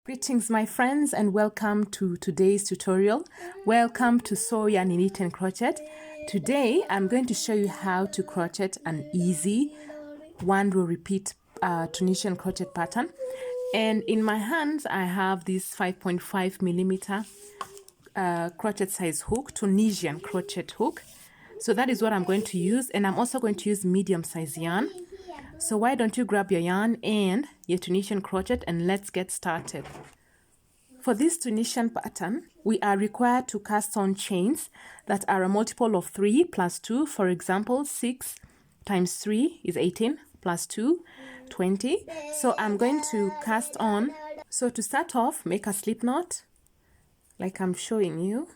Greetings my friends and welcome to today's tutorial. Welcome to Sew, Yarn, Knit and Crochet. Today I'm going to show you how to crochet an easy one row repeat Tunisian crochet pattern. And in my hands I have this 5.5 millimeter crochet size hook, Tunisian crochet hook. So that is what I'm going to use, and I'm also going to use medium size yarn. So why don't you grab your yarn and your Tunisian crochet and let's get started. For this Tunisian pattern, we are required to cast on chains that are a multiple of 3 plus 2. For example, 6 times 3 is 18 plus 2, 20. So I'm going to cast on. So to start off, make a slip knot like I'm showing you.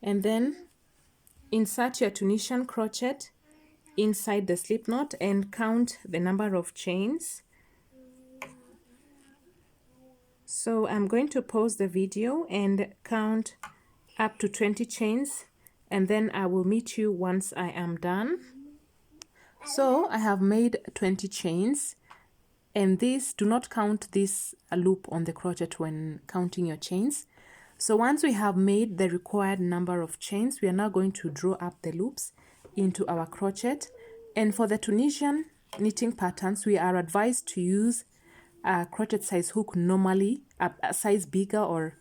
And then insert your Tunisian crochet inside the slip knot and count the number of chains. So I'm going to pause the video and count up to 20 chains, and then I will meet you once I am done. So I have made 20 chains, and this, do not count this loop on the crochet when counting your chains. So once we have made the required number of chains, we are now going to draw up the loops into our crochet. And for the Tunisian knitting patterns, we are advised to use a crochet size hook, normally a size bigger or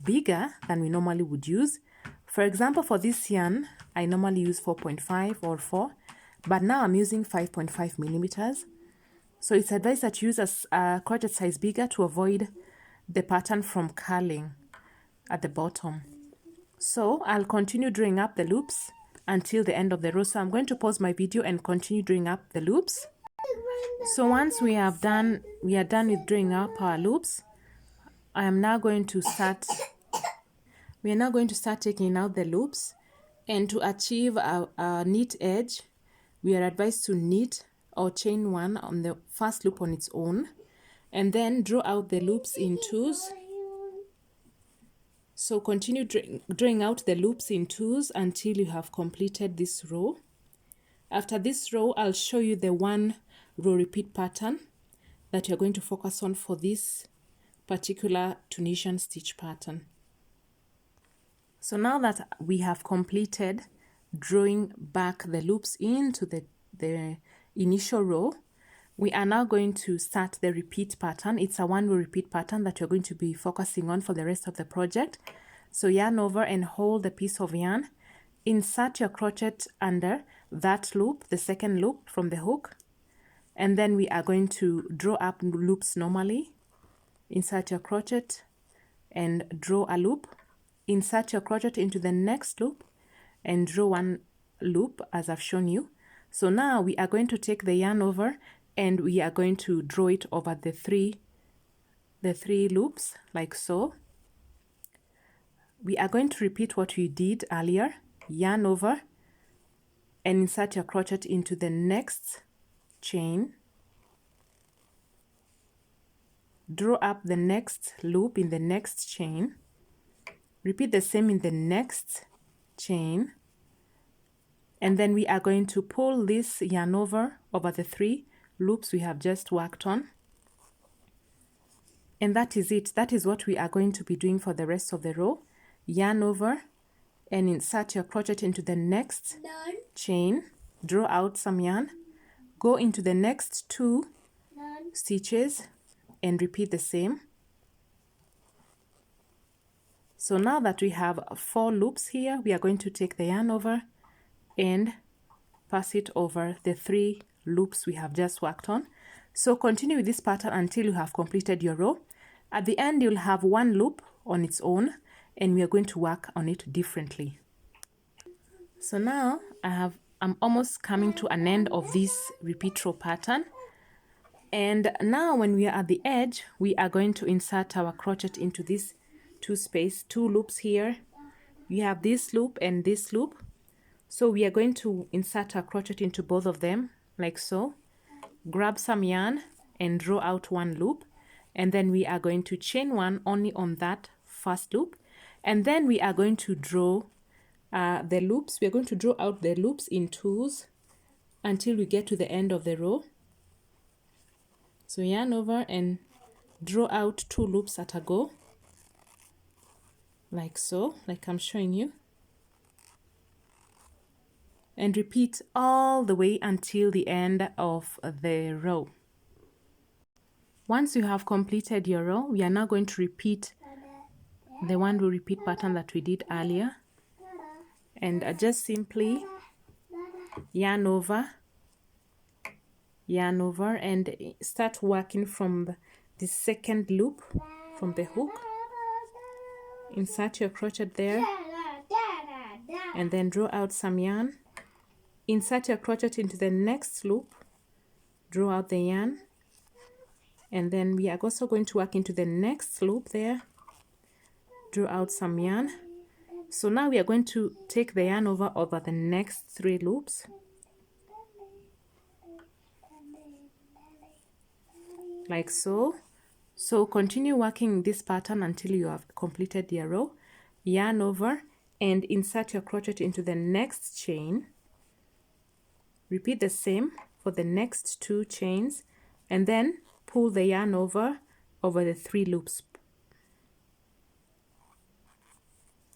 bigger than we normally would use. For example, for this yarn, I normally use 4.5 or 4, but now I'm using 5.5 millimeters. So it's advised that you use a crochet size bigger to avoid the pattern from curling at the bottom. So I'll continue drawing up the loops until the end of the row. So I'm going to pause my video and continue drawing up the loops. So once we are done with drawing up our loops, we are now going to start taking out the loops. And to achieve a neat edge, we are advised to knit or chain one on the first loop on its own, and then draw out the loops in twos. So continue drawing out the loops in twos until you have completed this row. After this row, I'll show you the one row repeat pattern that you're going to focus on for this particular Tunisian stitch pattern. So now that we have completed drawing back the loops into the initial row, we are now going to start the repeat pattern. It's a one row repeat pattern that you're going to be focusing on for the rest of the project. So yarn over and hold the piece of yarn. Insert your crochet under that loop, the second loop from the hook. And then we are going to draw up loops normally. Insert your crochet and draw a loop. Insert your crochet into the next loop and draw one loop as I've shown you. So now we are going to take the yarn over and we are going to draw it over the three loops like so. We are going to repeat what we did earlier. Yarn over and insert your crochet into the next chain. Draw up the next loop in the next chain. Repeat the same in the next chain. And then we are going to pull this yarn over the 3 loops we have just worked on. And that is it. That is what we are going to be doing for the rest of the row. Yarn over and insert your crochet into the next chain. Draw out some yarn. Go into the next 2 stitches and repeat the same. So now that we have 4 loops here, we are going to take the yarn over and pass it over the 3 loops we have just worked on. So continue with this pattern until you have completed your row. At the end, you'll have 1 loop on its own, and we are going to work on it differently. So now I'm almost coming to an end of this repeat row pattern. And now when we are at the edge, we are going to insert our crochet into this 2 loops here. We have this loop and this loop. So we are going to insert our crochet into both of them like so. Grab some yarn and draw out 1 loop, and then we are going to chain 1 only on that first loop, and then we are going to draw the loops. We are going to draw out the loops in twos until we get to the end of the row. So yarn over and draw out 2 loops at a go, like so, like I'm showing you, and repeat all the way until the end of the row. Once you have completed your row, we are now going to repeat the 1 row repeat pattern that we did earlier, and just simply yarn over, and start working from the second loop from the hook. Insert your crochet there, and then draw out some yarn. Insert your crochet into the next loop, draw out the yarn, and then we are also going to work into the next loop there, draw out some yarn. So now we are going to take the yarn over the next 3 loops, like so. So continue working this pattern until you have completed your row. Yarn over and insert your crochet into the next chain. Repeat the same for the next 2 chains, and then pull the yarn over the 3 loops.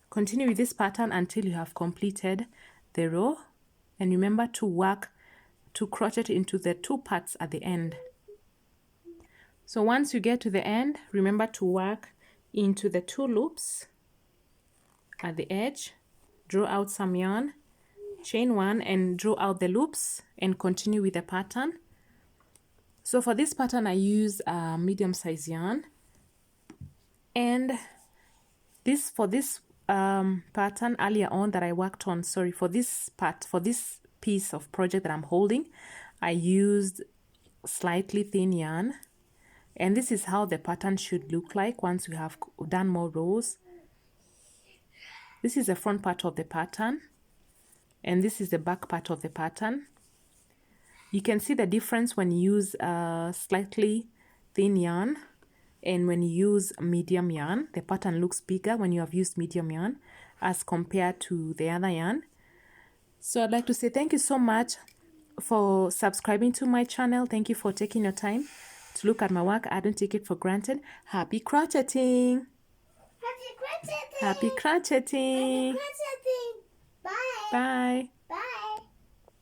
Continue with this pattern until you have completed the row, and remember to work to crochet into the 2 parts at the end. So once you get to the end, remember to work into the 2 loops at the edge, draw out some yarn, chain 1 and draw out the loops, and continue with the pattern. So for this pattern I use a medium size yarn, and for this pattern earlier on that I worked on, for this piece of project that I'm holding, I used slightly thin yarn, and this is how the pattern should look like once we have done more rows. This is the front part of the pattern, and this is the back part of the pattern. You can see the difference when you use slightly thin yarn and when you use medium yarn. The pattern looks bigger when you have used medium yarn as compared to the other yarn. So I'd like to say thank you so much for subscribing to my channel. Thank you for taking your time to look at my work. I don't take it for granted. Happy crocheting! Happy crocheting! Happy crocheting! Happy crocheting! Bye! Bye!